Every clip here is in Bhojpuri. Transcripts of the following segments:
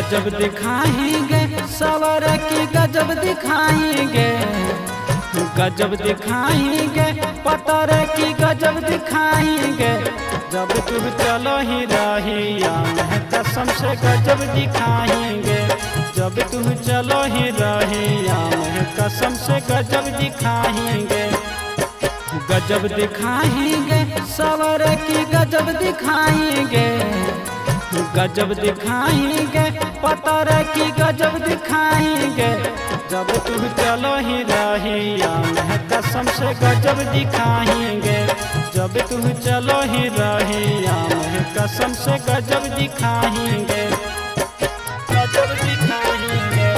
गजब दिखाएंगे सवर की गजब दिखाएंगे, गजब दिखाएंगे पतर की गजब दिखाएंगे। जब तुम चलो ही रहिया में कसम से गजब दिखाएंगे, जब तुम चलो ही रहिया में कसम से गजब दिखाएंगे। गजब दिखाएंगे सवर की गजब दिखाएंगे, गजब दिखाएंगे पतर की गजब दिखाएंगे। जब तुम चलो ही रहिया में कसम से गजब दिखाएंगे, जब तुम चलो ही रहिया में कसम से गजब दिखाएंगे, गजब दिखाएंगे,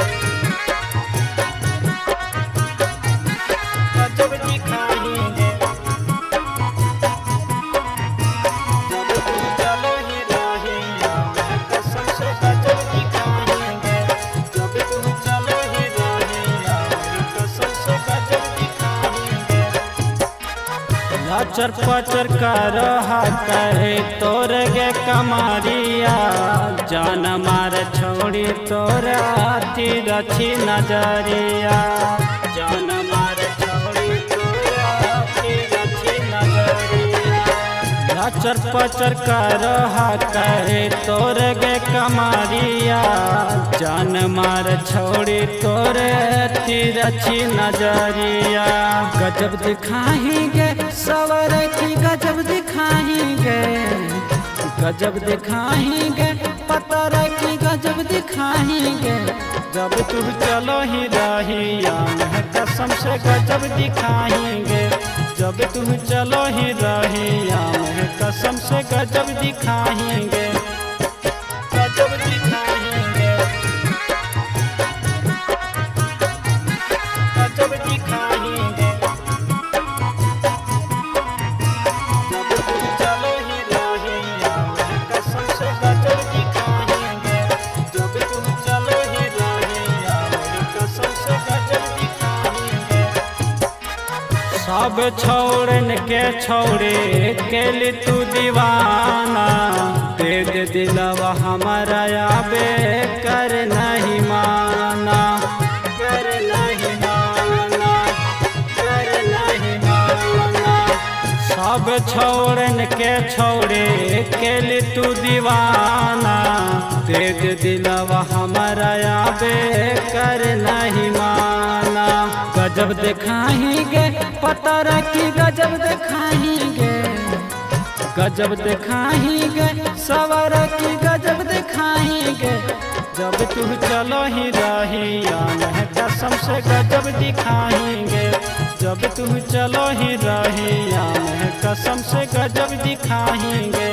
गजब दिखाएंगे। लाचर पचर कर रहा करे तोर गे कमारिया, जान मार छोड़ी तोर आती रची नजरिया, जान मार छोड़ी तोर आती रची नजरिया। लाचर पचर कर रहा करे तोर गे कमारिया, जान मार छोड़ी तोर आती रची नजरिया। गजब दिखाएंगे सवर की गजब दिखाएंगे, गजब दिखाएंगे पतर की गजब दिखाएंगे। जब तुम चलो ही रहिया में कसम से गजब दिखाएंगे, जब तुम चलो ही रहिया में कसम से गजब दिखाएंगे, गजब दिखाएंगे, गजब दिखाएंगे। सब छोड़न के छोड़े के लिए तू दीवाना, दे दे दिलवा हमारा आबे कर नहीं माना, कर नहीं माना, कर नहीं माना। सब छोड़न के छोड़े के लिए तू दीवाना, दे दे दिलवा हमारा आबे कर नहीं माना। गजब दिखाएंगे पतर की गजब दिखाएंगे, गजब दिखाएंगे सवर की गजब दिखाएंगे। जब तुम चलो ही रहिया में कसम से गजब दिखाएंगे, जब तुम चलो ही रहिया में कसम से गजब दिखाएंगे।